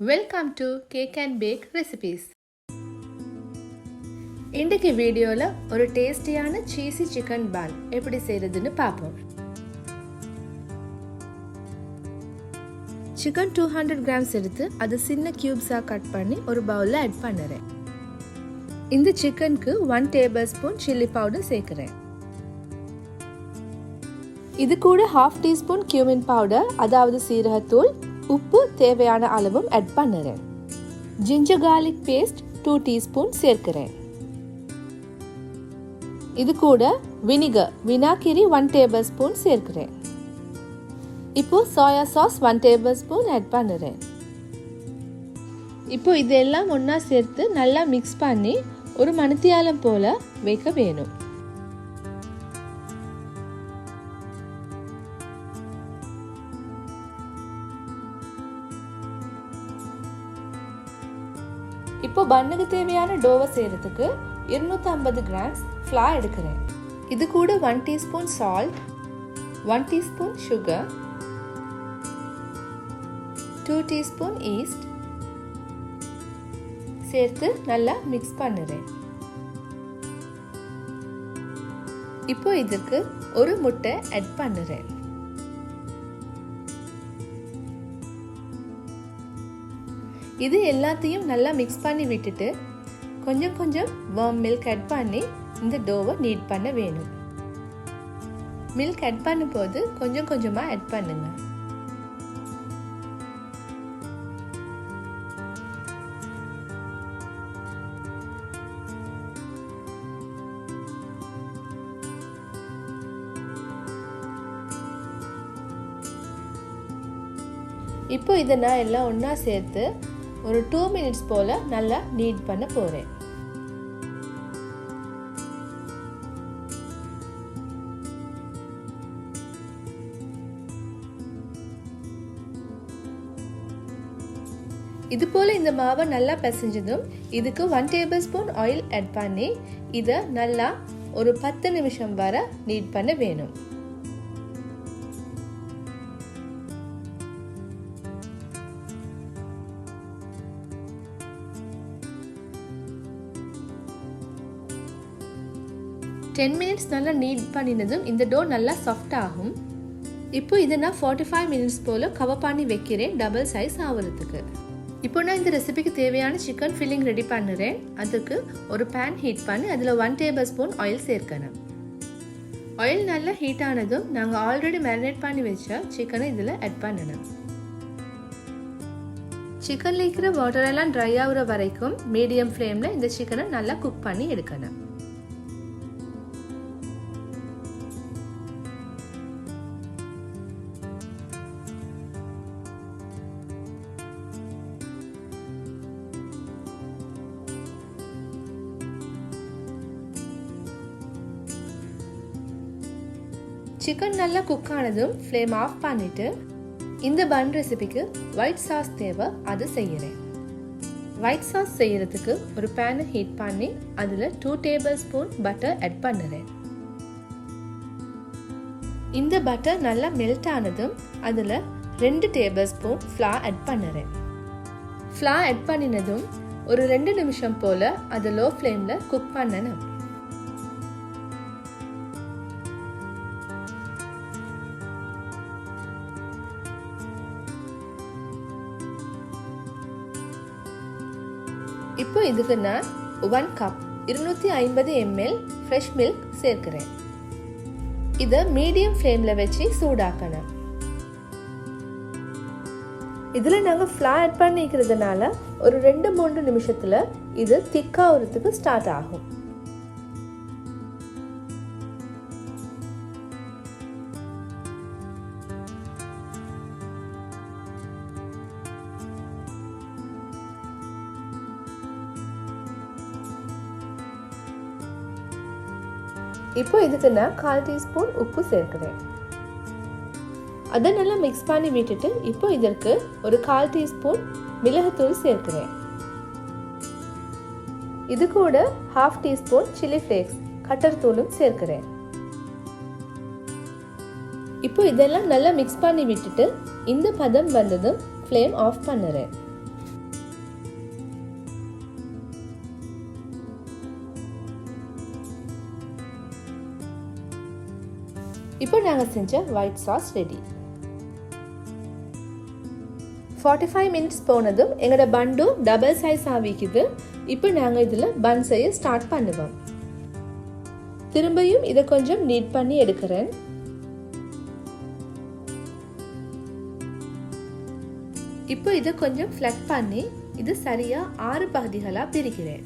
Welcome to cake and bake recipes. இன்றைக்கு வீடியோவில் ஒரு டேஸ்டியான சீசி சிக்கன் பான் எப்படி செய்யறதுன்னு பார்ப்போம். சிக்கன் 200 கிராம்ஸ் எடுத்து அது சின்ன கியூப்ஸாக கட் பண்ணி ஒரு பவுலில் ஆட் பண்ணுறேன். இந்த சிக்கனுக்கு 1 டேபிள் ஸ்பூன் சில்லி பவுடர் சேர்க்குறேன். இது கூட 1/2 டீஸ்பூன் cumin பவுடர், அதாவது சீரகத்தூள், உப்பு தேவையான அளவும் ஆட் பண்ணுறேன். ஜிஞ்சர் கார்லிக் பேஸ்ட் 2 டீஸ்பூன் சேர்க்கிறேன். இது கூட வினிகர் வினாகிரி 1 டேபிள் ஸ்பூன் சேர்க்கிறேன். இப்போ soya sauce 1 tablespoon add பண்ணுறேன். இப்போ இதெல்லாம் ஒன்றா சேர்த்து நல்லா மிக்ஸ் பண்ணி ஒரு மணித்தியாலம் போல வைக்க வேணும். இப்போ பன்னுக்கு தேவையான டோவை செய்யறதுக்கு 250 கிராம்ஸ் ஃப்ளார் எடுக்கிறேன். இது கூட 1 teaspoon salt, 1 teaspoon sugar, 2 teaspoon east சேர்த்து நல்லா மிக்ஸ் பண்ணுறேன். இப்போ இதுக்கு ஒரு முட்டை ஆட் பண்ணுறேன். இது எல்லாத்தையும் நல்லா மிக்ஸ் பண்ணி விட்டுட்டு கொஞ்சம் கொஞ்சம் வார்ம் மில்க் ஆட் பண்ணி இந்த டோவை நீட் பண்ண வேணும். மில்க் ஆட் பண்ணும்போது கொஞ்சம் கொஞ்சமாக ஆட் பண்ணுங்க. இப்போ இதை நான் எல்லாம் ஒன்றா சேர்த்து ஒரு 2 மினிட்ஸ் போல நல்லா நீட் பண்ண போறேன். இது போல இந்த மாவை நல்லா பிசைஞ்சதும் இதுக்கு 1 டேபிள் ஸ்பூன் ஆயில் ஆட் பண்ணி இதை நல்லா ஒரு 10 நிமிஷம் வரை நீட் பண்ண வேணும். டென் மினிட்ஸ் நல்லா நீட் பண்ணினதும் இந்த டோ நல்லா சாஃப்ட் ஆகும். இப்போ இதை நான் 45 மினிட்ஸ் போல் கவர் பண்ணி வைக்கிறேன், டபுள் சைஸ் ஆகிறதுக்கு. இப்போ நான் இந்த ரெசிபிக்கு தேவையான சிக்கன் ஃபில்லிங் ரெடி பண்ணுறேன். அதுக்கு ஒரு பேன் ஹீட் பண்ணி அதில் 1 டேபிள் ஸ்பூன் ஆயில் சேர்க்கணும். ஆயில் நல்லா ஹீட் ஆனதும் நாங்கள் ஆல்ரெடி மேரினேட் பண்ணி வச்ச சிக்கனை இதில் ஆட் பண்ணணும். சிக்கனில் இருக்கிற வாட்டர் எல்லாம் ட்ரை ஆகுற வரைக்கும் மீடியம் ஃப்ளேமில் இந்த சிக்கனை நல்லா குக் பண்ணி எடுக்கணும். சிக்கன் நல்லா குக் ஆனதும் ஃப்ளேம் ஆஃப் பண்ணிட்டு இந்த பன் ரெசிபிக்கு ஒயிட் சாஸ் தேவை, அது செய்யறேன். ஒயிட் சாஸ் செய்யறதுக்கு ஒரு பேனை ஹீட் பண்ணி அதில் 2 டேபிள் ஸ்பூன் பட்டர் ஆட் பண்ணுறேன். இந்த பட்டர் நல்லா மெல்ட் ஆனதும் அதில் 2 டேபிள் ஸ்பூன் ஃப்ளார் ஆட் பண்ணுறேன். ஃப்ளார் ஆட் பண்ணினதும் ஒரு 2 நிமிஷம் போல் அதை லோ ஃப்ளேமில் குக் பண்ணணும். இப்போ இதுக்கு நான் 1 கப் 250 ml ஃப்ரெஷ் மில்க் சேர்க்கிறேன். இதை மீடியம் ஃப்ளேமில் வச்சு சூடாக்கணும். இதில் நாங்கள் ஃப்ளார் ஆட் பண்ணிக்கிறதுனால ஒரு 2-3 நிமிஷத்தில் இது திக்காகிறதுக்கு ஸ்டார்ட் ஆகும். இப்போ இதுக்கு நான் 1/4 டீஸ்பூன் உப்பு சேர்க்கிறேன். அதை நல்லா மிக்ஸ் பண்ணி விட்டுட்டு இப்போ இதற்கு ஒரு 1/4 டீஸ்பூன் மிளகுத்தூள் சேர்க்கிறேன். இது கூட 1/2 டீஸ்பூன் சில்லி ஃப்ளேக்ஸ் கட்டர் தூளும் சேர்க்கிறேன். இப்போ இதெல்லாம் நல்லா மிக்ஸ் பண்ணி விட்டுட்டு இந்த பதம் வந்ததும் ஃப்ளேம் ஆஃப் பண்ணுறேன். இப்போ நாங்கள் செஞ்ச ஒயிட் சாஸ் ரெடி. 45 மினிட்ஸ் போனதும் எங்களோட பண்டும் டபுள் சைஸ் ஆகிக்குது. இப்போ நாங்கள் இதில் பன் செய்ய ஸ்டார்ட் பண்ணுவோம். திரும்பியும் இதை கொஞ்சம் நீட் பண்ணி எடுக்கிறேன். இப்போ இதை கொஞ்சம் ஃப்ளக் பண்ணி இது சரியா 6 பகுதிகளா பிரிக்கிறேன்.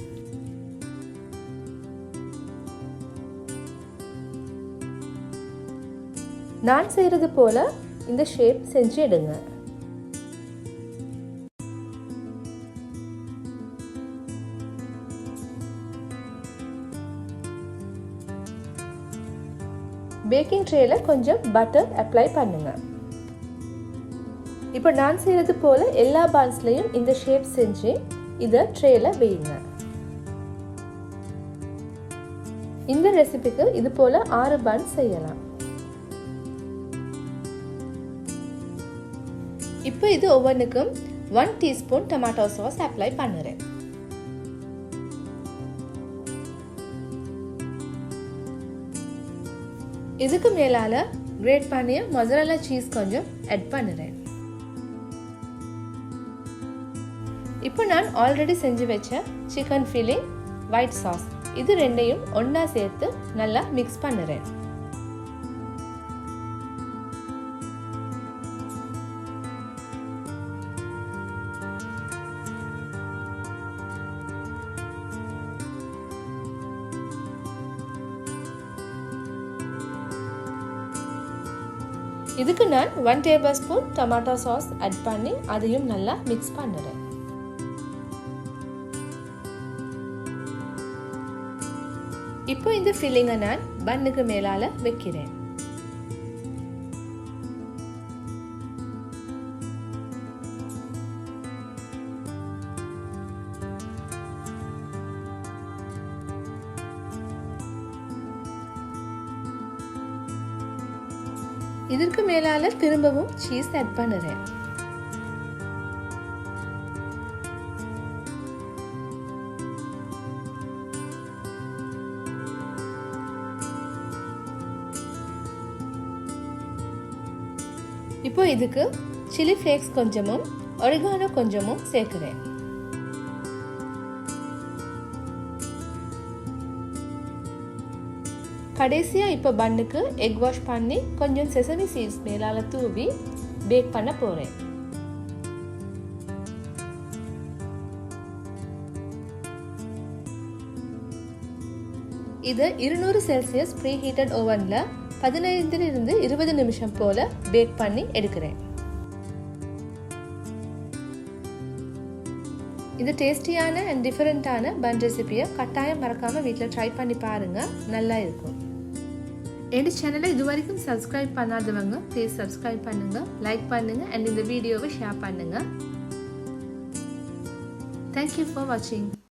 நான் செய்யறது போல இந்த ஷேப் செஞ்சு எடுங்க. பேக்கிங் ட்ரேல கொஞ்சம் பட்டர் அப்ளை பண்ணுங்க. இப்போ நான் செய்யறது போல எல்லா பான்ஸ்லயும் இந்த ஷேப் செஞ்சு இதை ட்ரேல வையுங்க. இந்த ரெசிபிக்கு இது போல 6 பான்ஸ் செய்யலாம். இப்போ இது ஒவ்வொன்றுக்கும் 1 டீஸ்பூன் டொமேட்டோ சாஸ் அப்ளை பண்ணுறேன். இதுக்கு மேலால கிரேட் பண்ணிய மொசரல்லா சீஸ் கொஞ்சம் ஆட் பண்ணுறேன். இப்போ நான் ஆல்ரெடி செஞ்சு வச்ச சிக்கன் ஃபில்லிங், ஒயிட் சாஸ் இது ரெண்டையும் ஒன்றா சேர்த்து நல்லா மிக்ஸ் பண்ணுறேன். இதுக்கு நான் 1 tablespoon tomato sauce add பண்ணி அதையும் நல்லா மிக்ஸ் பண்ணுறேன். இப்போ இந்த ஃபில்லிங்கை நான் பன்னுக்கு மேலால வைக்கிறேன். இதற்கு மேலால திரும்பவும் சீஸ் ஆட் பண்ணுறேன். இப்போ இதுக்கு சில்லி ஃப்ளேக்ஸ் கொஞ்சமும் ஒரிகானோ கொஞ்சமும் சேர்க்கிறேன். கடைசியா இப்போ பன்னுக்கு எக் வாஷ் பண்ணி கொஞ்சம் செசமி சீட்ஸ் மேலால தூவி பேக் பண்ண போறேன். இது 200 செல்சியஸ் ப்ரீ ஹீட்டட் ஓவன்ல 15 இருந்து 20 நிமிஷம் போல பேக் பண்ணி எடுக்கிறேன். இது டேஸ்டியான அண்ட் டிஃபரெண்டான பன் ரெசிபியை கட்டாயம் மறக்காம வீட்டில் ட்ரை பண்ணி பாருங்க, நல்லா இருக்கும். என் சேனலை இது வரைக்கும் சப்ஸ்கிரைப் பண்ணாதவங்க ப்ளீஸ் சப்ஸ்கிரைப் பண்ணுங்க, லைக் பண்ணுங்க அண்ட் இந்த வீடியோவை ஷேர் பண்ணுங்க. தேங்க்யூ ஃபார் வாட்சிங்.